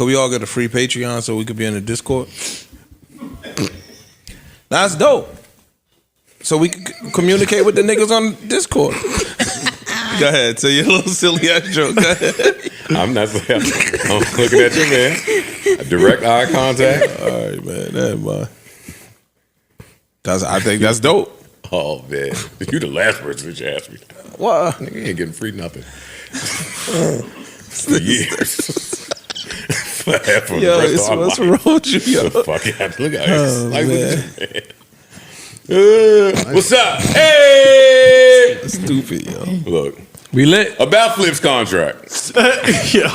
Could we all get a free Patreon so we could be in the Discord? That's dope. So we can communicate with the niggas on Discord. Go ahead, tell your little silly ass joke. Go ahead. I'm looking at you, man. Direct eye contact. All right, man. I think that's dope. Oh, man. You the last person that you asked me. What? Nigga, you ain't getting free nothing. For years. Yo, what's wrong with you, yo? Fuck it. Look at what's up? Hey! That's stupid, yo. Look. We lit. About Flip's contract. Yo.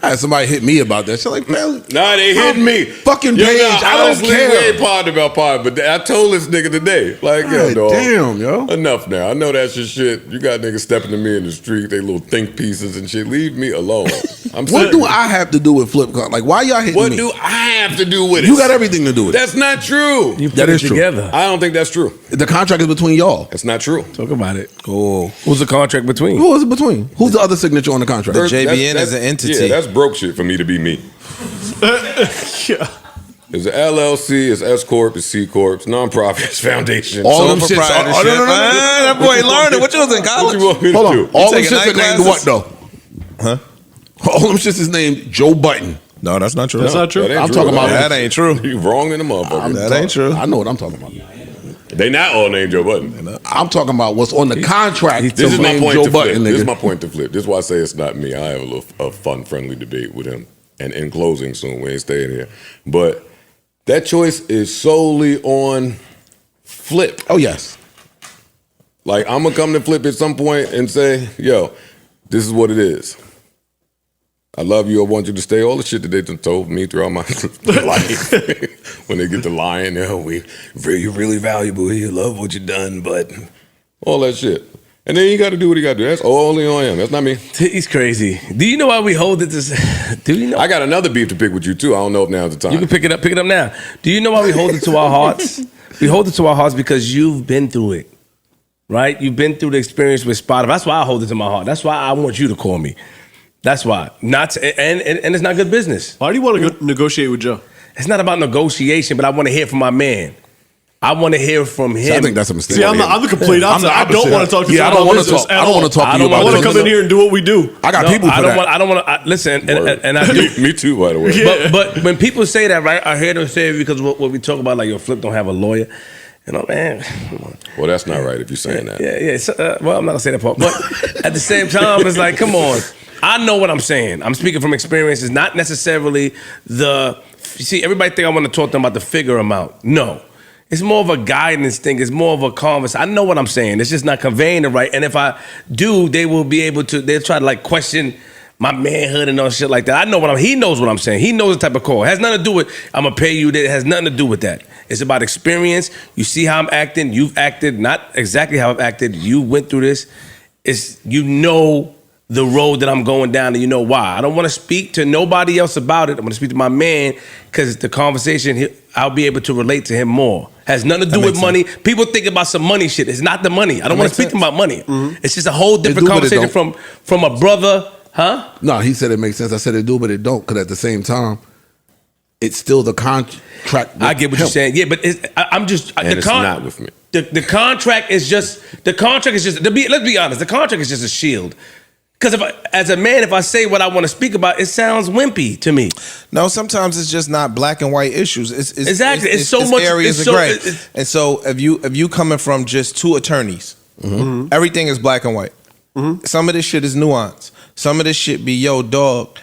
I had somebody hit me about that. She's like, man. Nah, they hit me. Fucking page. I don't care. We ain't pod about pod, but I told this nigga today. Like, yo, dog. Damn, yo. Enough now. I know that's your shit. You got niggas stepping to me in the street, they little think pieces and shit. Leave me alone. What do I have to do with Flip? Like, why y'all hitting me? What do I have to do with it? You got everything to do with it. That's not true. You put it together. I don't think that's true. The contract is between y'all. That's not true. Talk about it. Oh. Who's the contract between? Who is it between? Who's the other signature on the contract? The JBN is an entity. Yeah, that's broke shit for me to be me. Yeah. It's an LLC, it's S Corp, it's C Corp, it's nonprofit, it's foundation. All them shits. That boy learning. What you was in college? What you want me to Hold do? on. All them taking shits night are named what classes? though? Huh? All them shits is named Joe Budden. No, that's not true. That's not true. That ain't I'm true. talking about That ain't true. You wrong in the motherfucker. That ain't true. I know what I'm talking about. They not all named Joe Budden. I'm talking about what's on the contract. This is my point Joe to flip. Budden, This is nigga. my point to flip. This is why I say it's not me. I have a fun, friendly debate with him. And in closing soon, we ain't staying here. But that choice is solely on Flip. Oh yes. Like, I'm going to come to Flip at some point and say, yo, this is what it is. I love you. I want you to stay. All the shit that they done told me throughout my life. When they get to lying, you're really valuable. You love what you done, but all that shit. And then you got to do what you got to do. That's only on him. That's not me. He's crazy. Do you know why we hold it to? Do you know? I got another beef to pick with you too. I don't know if now's the time. You can pick it up now. Do you know why we hold it to our hearts? We hold it to our hearts because you've been through it, right? You've been through the experience with Spotify. That's why I hold it to my heart. That's why I want you to call me. That's why. And it's not good business. Why do you want to go negotiate with Joe? It's not about negotiation, but I want to hear from my man. I want to hear from him. See, I think that's a mistake. See, I'm the complete opposite. I don't want to talk to you I about don't want to business talk. at I don't want to all. talk to you about I want to business. come in here and do what we do. I got people for that. I don't want to listen. And I do. Me too, by the way. Yeah. But when people say that, right, I hear them say it because what we talk about, like your Flip don't have a lawyer. You know, man. Well, that's not right if you're saying that. Yeah. So, well, I'm not gonna say that part, but at the same time, it's like, come on. I know what I'm saying. I'm speaking from experience. It's not necessarily everybody think I want to talk to them about the figure amount. No. It's more of a guidance thing. It's more of a conversation. I know what I'm saying. It's just not conveying it right. And if I do, they will be able to, they'll try to like question my manhood and all shit like that. I know he knows what I'm saying. He knows the type of call. It has nothing to do with, I'm going to pay you. It has nothing to do with that. It's about experience. You see how I'm acting. You've acted, not exactly how I've acted. You went through this. You know the road that I'm going down, and you know why. I don't want to speak to nobody else about it. I'm going to speak to my man because the conversation, I'll be able to relate to him more. Has nothing to do with money. People think about some money shit. It's not the money. I don't want to speak to them about money. Mm-hmm. It's just a whole different conversation from a brother, huh? No, he said it makes sense. I said it do, but it don't, because at the same time, it's still the contract. I get what you're saying. Yeah, but I'm just... It's not with me. The contract is just... let's be honest, the contract is just a shield. Because as a man, if I say what I want to speak about, it sounds wimpy to me. No, sometimes it's just not black and white issues. Exactly. It's so much areas of gray. And so if you coming from just two attorneys, mm-hmm. everything is black and white. Mm-hmm. Some of this shit is nuance. Some of this shit be, yo, dog,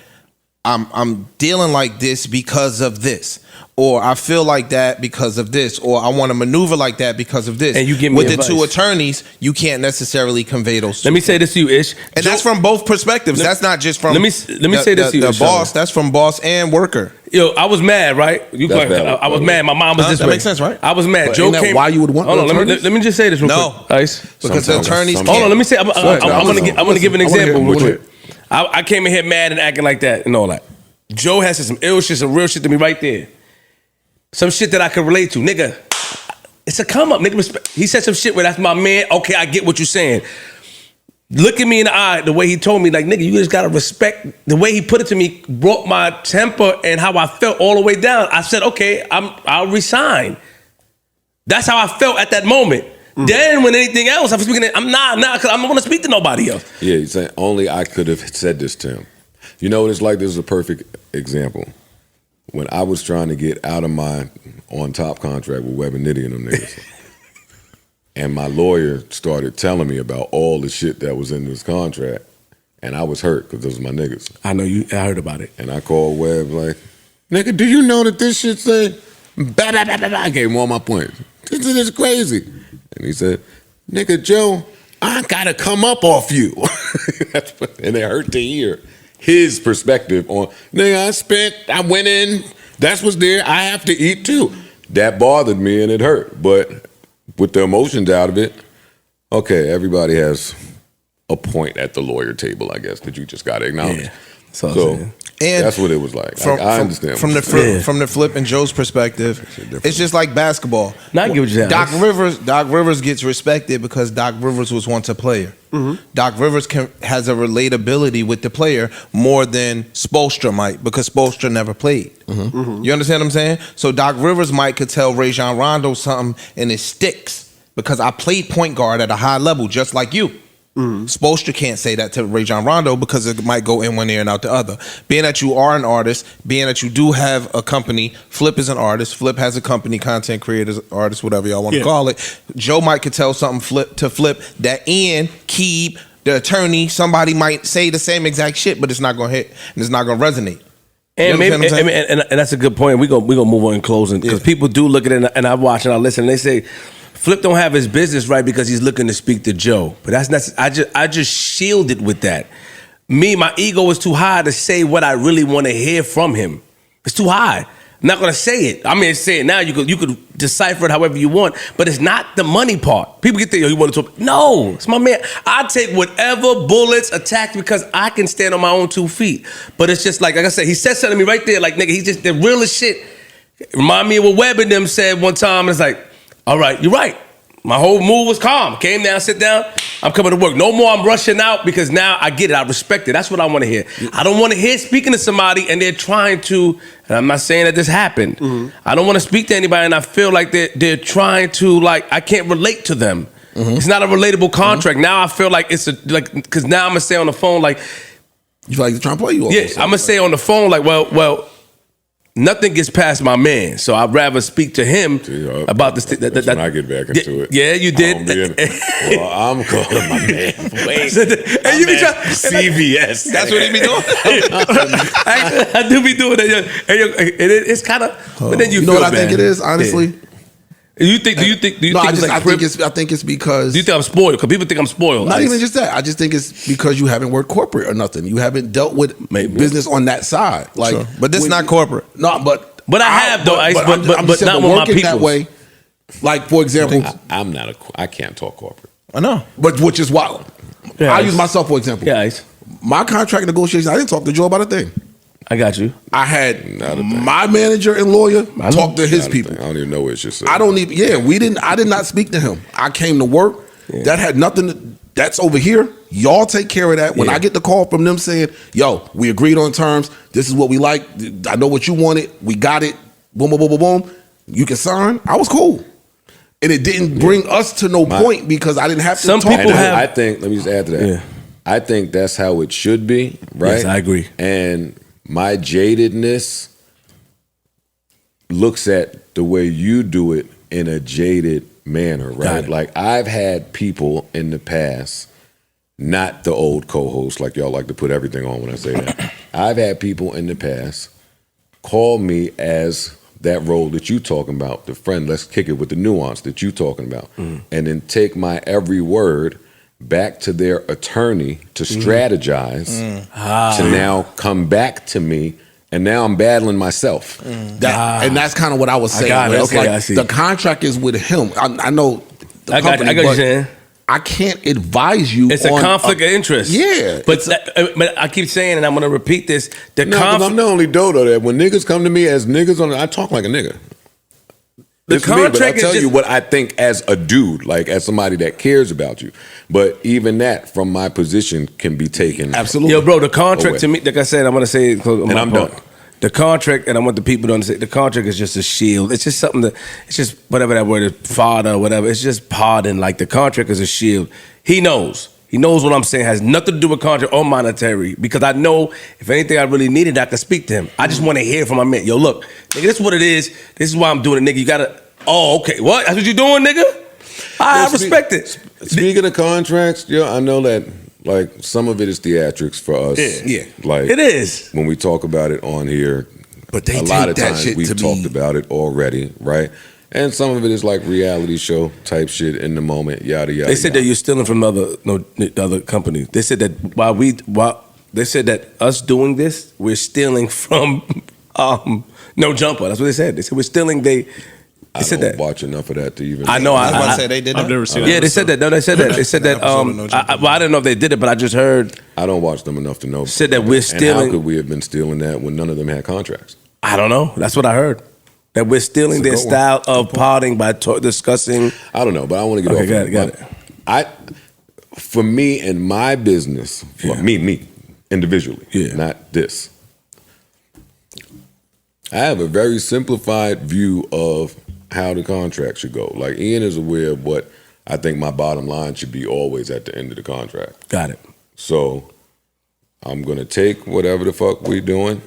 I'm dealing like this because of this. Or I feel like that because of this, or I want to maneuver like that because of this. And you give me with advice. the two attorneys, you can't necessarily convey those. Let me say this to you, Ish, and that's from both perspectives. That's not just from. Let me say this to you, the Ish, boss. That's from boss and worker. Yo, I was mad, right? I was mad. My mom was this that way. makes sense, right? I was mad. But Joe ain't that came. why you would want Hold on, attorneys? let me just say this real quick. Ice. Because the attorneys. Hold on, let me say. I'm gonna give an example real quick. it. I came in here mad and acting like that and all that. Joe has some ill shit, some real shit to me right there. Some shit that I can relate to. Nigga, it's a come up, nigga. He said some shit where that's my man. Okay, I get what you're saying. looking me in the eye, the way he told me, like, nigga, you just gotta respect the way he put it to me, brought my temper and how I felt all the way down. I said, okay, I'll resign. That's how I felt at that moment. Then when anything else, I'm speaking, I'm not, because I don't want to speak to nobody else. Yeah, he's saying only I could have said this to him. You know what it's like? This is a perfect example. When I was trying to get out of my on top contract with Webb and Nitty and them niggas. And my lawyer started telling me about all the shit that was in this contract. And I was hurt because those are my niggas. I know you, I heard about it. And I called Webb like, nigga, do you know that this shit say, bah, bah, bah, bah, bah. I gave him all my points. This is crazy. And he said, nigga, Joe, I gotta come up off you. And it hurt to hear his perspective on, nigga, I went in, that's what's there, I have to eat too. That bothered me and it hurt. But with the emotions out of it, okay, everybody has a point at the lawyer table, I guess, that you just gotta acknowledge. Yeah. So and that's what it was like. I understand. From the Flip and Joe's perspective, it's just like basketball. Now I get what you're saying. Doc Rivers gets respected because Doc Rivers was once a player. Doc Rivers has a relatability with the player more than Spoelstra might because Spoelstra never played. You understand what I'm saying? So Doc Rivers could tell Rajon Rondo something and it sticks because I played point guard at a high level just like you. Spoelstra can't say that to Rajon Rondo because it might go in one ear and out the other. Being that you are an artist, being that you do have a company, Flip is an artist, Flip has a company, content creators, artist, whatever y'all want to call it. Joe might could tell something Flip that Ian, Keeb, the attorney, somebody might say the same exact shit, but it's not gonna hit and it's not gonna resonate. And maybe, and that's a good point. We're gonna move on in closing because people do look at it and I watch and I listen and they say Flip don't have his business right because he's looking to speak to Joe. But I just shielded with that. Me, my ego is too high to say what I really want to hear from him. It's too high. I'm not gonna say it. I mean, say it now. You could decipher it however you want, but it's not the money part. People get there, you want to talk. No, it's my man. I take whatever bullets attack because I can stand on my own 2 feet. But it's just like I said, he said something to me right there, like nigga, he's just the realest shit. Remind me of what Webb and them said one time, and it's like, all right, you're right. My whole mood was calm. Came down, sit down. I'm coming to work. No more I'm rushing out because now I get it. I respect it. That's what I want to hear. I don't want to hear speaking to somebody and they're trying to, and I'm not saying that this happened. I don't want to speak to anybody and I feel like they're trying to, like, I can't relate to them. It's not a relatable contract. Now I feel like it's because now I'm going to say on the phone, like. You feel like they're trying to play you off. Yeah, I'm going to say on the phone, like, well, nothing gets past my man, so I'd rather speak to him about this. When I get back into it. Yeah, you did. Well, I'm calling my man. Wait, and you be trying CVS. That's what he be doing. I do be doing that. It's kind of. But then you know feel what I think it is, honestly. Yeah. Do you think? No, I think it's because. Do you think I'm spoiled? Because people think I'm spoiled. Not even just that. I just think it's because you haven't worked corporate or nothing. You haven't dealt with business on that side. Like, sure. But this is not corporate. No, but I have though. But not with my people that way. Like for example, I can't talk corporate. I know, but which is why I use myself for example. Yeah, my contract negotiations. I didn't talk to Joe about a thing. I got you. I had my manager and lawyer talk to his people. I don't even know what you said. I don't even. Yeah, I did not speak to him. I came to work. Yeah. That had nothing. That's over here. Y'all take care of that. When I get the call from them saying, "Yo, we agreed on terms. This is what we like. I know what you wanted. We got it. Boom, boom, boom, boom, boom. You can sign." I was cool, and it didn't bring us to no point because I didn't have to. Some talk people have. I think. Let me just add to that. Yeah. I think that's how it should be. Right. Yes, I agree. And my jadedness looks at the way you do it in a jaded manner, right? Like I've had people in the past, not the old co-hosts, like y'all like to put everything on when I say that. I've had people in the past call me as that role that you talking about, the friend, let's kick it with the nuance that you talking about, and then take my every word back to their attorney to strategize to now come back to me, and now I'm battling myself. And that's kind of what I was saying. The contract is with him. I know the company, I got you saying. I can't advise you. It's a conflict of interest. Yeah. But I keep saying, and I'm going to repeat this, I'm the only dodo that when niggas come to me as niggas, I talk like a nigga. It's me, but I contract is tell just- you what I think as a dude, like as somebody that cares about you. But even that, from my position, can be taken. Absolutely. Yo, bro, the contract away. to me, like I said, I'm gonna say it, and I'm done. The contract, and I want the people to understand, the contract is just a shield. It's just something that, it's just whatever that word is, fodder or whatever. It's just pardon. Like the contract is a shield. He knows. He knows what I'm saying has nothing to do with contract or monetary, because I know if anything I really needed, I could speak to him. I just want to hear from my man. Yo, look, nigga, this is what it is. This is why I'm doing it, nigga. You gotta. Oh, okay. What? That's what you doing, nigga? I respect it. Speaking of contracts, I know that like some of it is theatrics for us. Yeah. Like It is. when we talk about it on here. But they a lot take of that times shit we've to talked be- about it already, right? And some of it is like reality show type shit in the moment, yada yada. They said that you're stealing from the other companies. They said that while they said that us doing this, we're stealing from No Jumper. That's what they said. They said we're stealing. They I said don't that. watch enough of that to even. I know. I was about I to say they did that. I've never seen Yeah, it. they said that. No, they said that. They said that. episode of No Jumper. I didn't know if they did it, but I just heard. I don't watch them enough to know. Said that we're And stealing- how could we have been stealing that when none of them had contracts? I don't know. That's what I heard. That we're stealing their That's a good one. style of parting by discussing. I don't know, but I want to get Okay, off. got of it, got it. For me and my business, me individually, Yeah. not this. I have a very simplified view of how the contract should go. Like Ian is aware of what I think my bottom line should be always at the end of the contract. Got it. So I'm gonna take whatever the fuck we doing.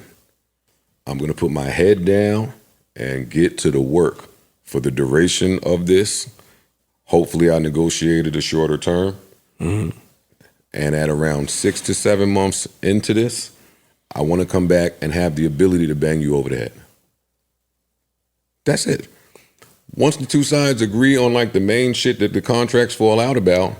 I'm gonna put my head down and get to the work for the duration of this. Hopefully I negotiated a shorter term. Mm-hmm. And at around 6 to 7 months into this, I want to come back and have the ability to bang you over the head. That's it. Once the two sides agree on like the main shit that the contracts fall out about,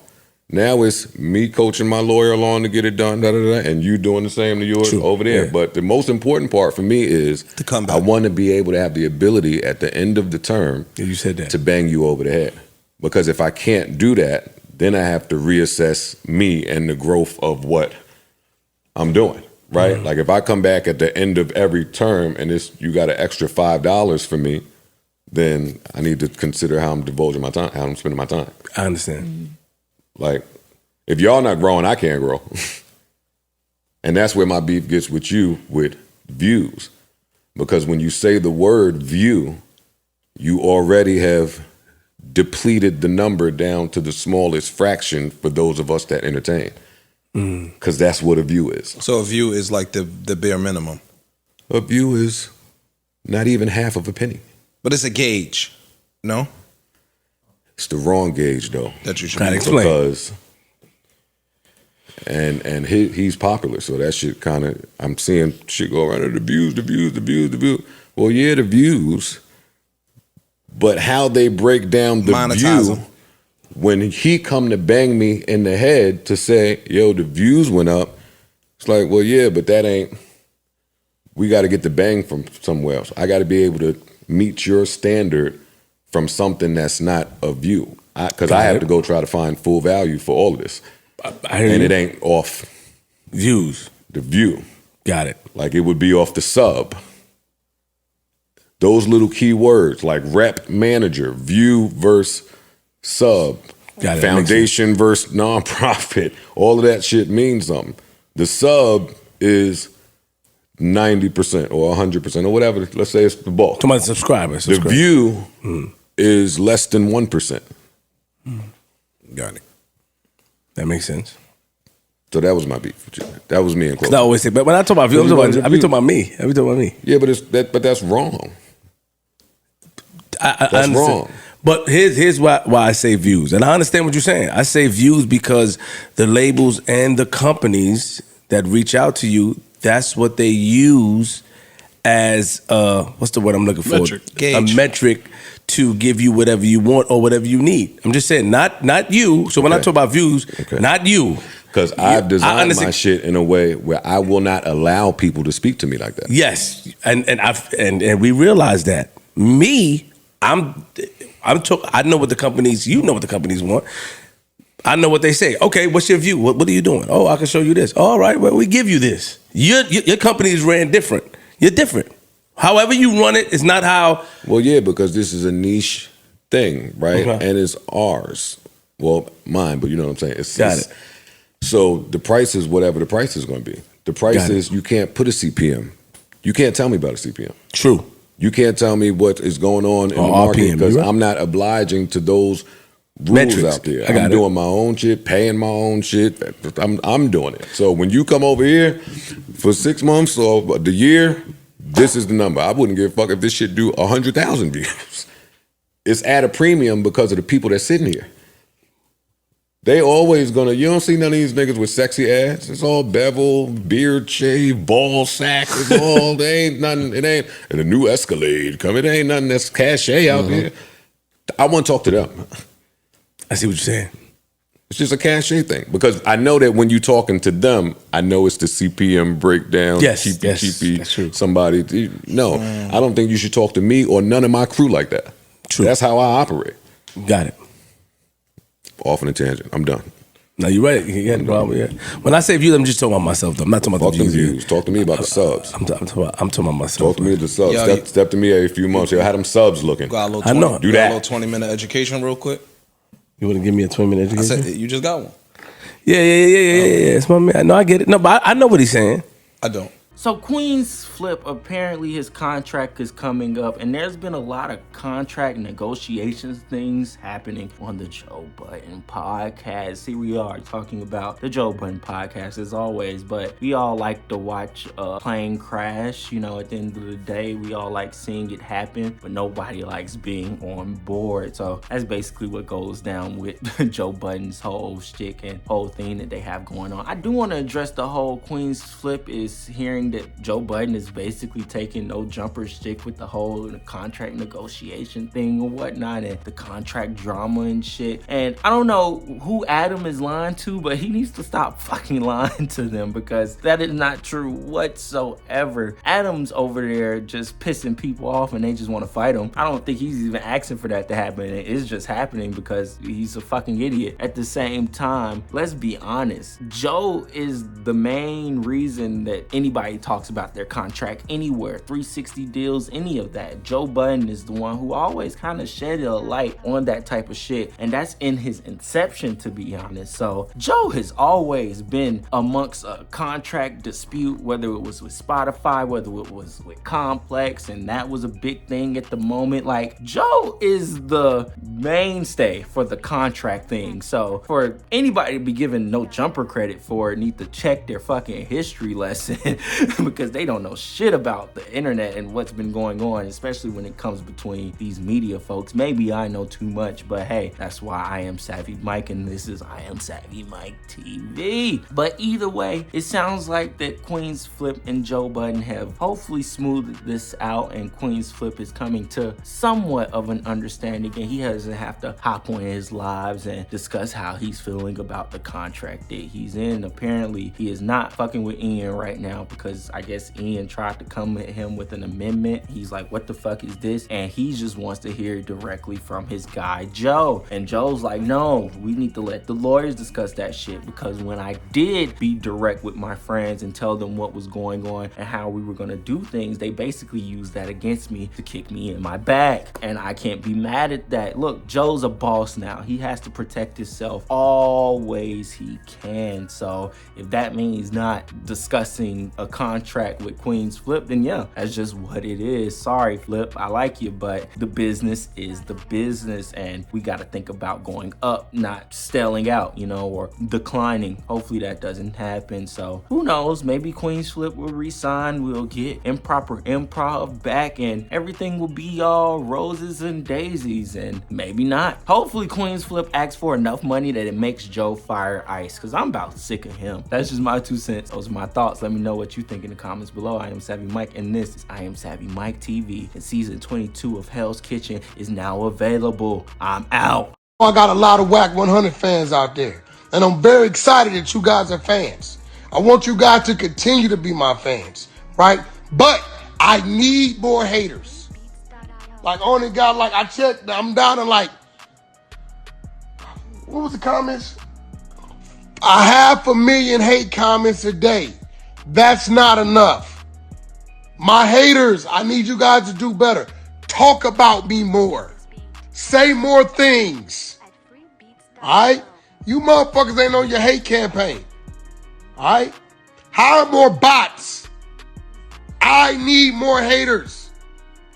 now it's me coaching my lawyer along to get it done, and you doing the same to yours over there. Yeah. But the most important part for me is To come back. I want to be able to have the ability at the end of the term Yeah, you said that. to bang you over the head. Because if I can't do that, then I have to reassess me and the growth of what I'm doing, right? Like if I come back at the end of every term and you got an extra $5 for me, then I need to consider how I'm devoting my time, how I'm spending my time. I understand. Like if y'all not growing, I can't grow. And that's where my beef gets with you with views. Because when you say the word view, you already have depleted the number down to the smallest fraction for those of us that entertain. Because that's what a view is. So a view is like the bare minimum, A view is not even half of a penny. but it's a gauge. No, It's the wrong gauge though. that you should. Gotta be- explain. Because and he's popular, so that shit kind of, I'm seeing shit go around, the views. Well, yeah, the views, but how they break down the Monetize view 'em. when he come to bang me in the head to say, yo, the views went up. It's like, well, yeah, but that ain't, we got to get the bang from somewhere else. I got to be able to meet your standard from something that's not a view. Because I have to go try to find full value for all of this. I hear And you. it ain't off Views. the view. Got it. Like it would be off the sub. Those little key words like rep, manager, view versus sub, Got it. foundation versus nonprofit, all of that shit means something. The sub is 90% or 100% or whatever. Let's say it's the bulk. Talking about subscribers. The view is less than 1%. Got it. That makes sense. So that was my beef with you. That was me in I close. always say, but when I talk about views, I be talking about me. I be talking about me. Yeah, but that's wrong. I That's understand. wrong. But here's why I say views, and I understand what you're saying. I say views because the labels and the companies that reach out to you, that's what they use as what's the word I'm looking for? Metric. Gauge. A metric to give you whatever you want or whatever you need. I'm just saying, not you. So when I Okay. talk about views, Okay. not you. Because I've designed my understand. shit in a way where I will not allow people to speak to me like that. Yes, and we realize that. Me, I know what the companies. You know what the companies want. I know what they say. Okay, what's your view? What are you doing? Oh, I can show you this. All right, well, we give you this. Your companies ran different. You're different. However you run it is not how. Well, yeah, because this is a niche thing, right? Okay. And it's ours. Well, mine, but you know what I'm saying? Got it. So the price is whatever the price is going to be. The price is you can't put a CPM. You can't tell me about a CPM. True. You can't tell me what is going on in Or the market RPM, because you're right. I'm not obliging to those rules Metrics. out there. I got I'm it. doing my own shit, paying my own shit. I'm doing it. So when you come over here for 6 months or the year, this is the number. I wouldn't give a fuck if this shit do 100,000 views. It's at a premium because of the people that's sitting here. They always gonna, you don't see none of these niggas with sexy ass. It's all bevel, beard shave, ball sack. It's all, they ain't nothing, it ain't, and a new Escalade coming. It ain't nothing that's cachet out there. I want to talk to them. I see what you're saying. It's just a cachet thing because I know that when you talking to them, I know it's the CPM breakdown. Yes, cheapy, yes, cheapy. that's true. Somebody, no, I don't think you should talk to me or none of my crew like that. True. That's how I operate. Got it. Off on a tangent. I'm done. No, you're right. You got the problem. Yeah. When I say views, I'm just talking about myself. Though. I'm not talking about Talk the to views. views. Talk to me about the subs. I'm talking about myself. Talk to me about the subs. Yo, Step to me every few months. Yo, how them subs looking? Got a little I 20, know. Do got that. a little 20-minute education real quick. You want to give me a 20-minute I education? said you just got one. Yeah. It's my man. No, I get it. No, but I know what he's saying. I don't. So Queenzflip, apparently his contract is coming up, and there's been a lot of contract negotiations things happening on the Joe Budden podcast. Here we are talking about the Joe Budden podcast as always, but we all like to watch a plane crash. You know, at the end of the day, we all like seeing it happen, but nobody likes being on board. So that's basically what goes down with Joe Budden's whole shtick and whole thing that they have going on. I do want to address the whole Queenzflip is hearing that Joe Budden is basically taking no jumper shtick with the whole contract negotiation thing or whatnot and the contract drama and shit. And I don't know who Adam is lying to, but he needs to stop fucking lying to them because that is not true whatsoever. Adam's over there just pissing people off and they just want to fight him. I don't think he's even asking for that to happen. It's just happening because he's a fucking idiot. At the same time, let's be honest. Joe is the main reason that anybody talks about their contract anywhere, 360 deals, any of that. Joe Budden is the one who always kind of shedded a light on that type of shit, and that's in his inception, to be honest. So Joe has always been amongst a contract dispute, whether it was with Spotify, whether it was with Complex, and that was a big thing at the moment. Like, Joe is the mainstay for the contract thing. So for anybody to be given no jumper credit for it, need to check their fucking history lesson because they don't know shit about the internet and what's been going on, especially when it comes between these media folks. Maybe I know too much, but hey, that's why I am Savvy Mike and this is I Am Savvy Mike TV. But either way, it sounds like that Queenzflip and Joe Budden have hopefully smoothed this out, and Queenzflip is coming to somewhat of an understanding, and he doesn't have to hop on his lives and discuss how he's feeling about the contract that he's in. Apparently, he is not fucking with Ian right now because I guess Ian tried to come at him with an amendment. He's like, what the fuck is this? And he just wants to hear it directly from his guy, Joe. And Joe's like, no, we need to let the lawyers discuss that shit, because when I did be direct with my friends and tell them what was going on and how we were gonna do things, they basically used that against me to kick me in my back. And I can't be mad at that. Look, Joe's a boss now. He has to protect himself always he can. So if that means not discussing a contract with Queenzflip, then yeah, that's just what it is. Sorry, Flip, I like you, but the business is the business, and we got to think about going up, not stelling out, you know, or declining. Hopefully that doesn't happen. So who knows? Maybe Queenzflip will resign. We'll get improper improv back, and everything will be all roses and daisies, and maybe not. Hopefully Queenzflip asks for enough money that it makes Joe fire Ice, because I'm about sick of him. That's just my 2 cents. Those are my thoughts. Let me know what you think in the comments below. I am Savvy Mike, and this is I Am Savvy Mike TV. And season 22 of Hell's Kitchen is now available. I'm out. I got a lot of Whack 100 fans out there, and I'm very excited that you guys are fans. I want you guys to continue to be my fans, right? But I need more haters. Like, only got, like, I checked, I'm down to, like, what was the comments? 500,000 hate comments a day. That's not enough. My haters, I need you guys to do better. Talk about me more. Say more things. All right? You motherfuckers ain't on your hate campaign. All right? Hire more bots. I need more haters.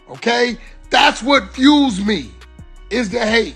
Okay? That's what fuels me, is the hate.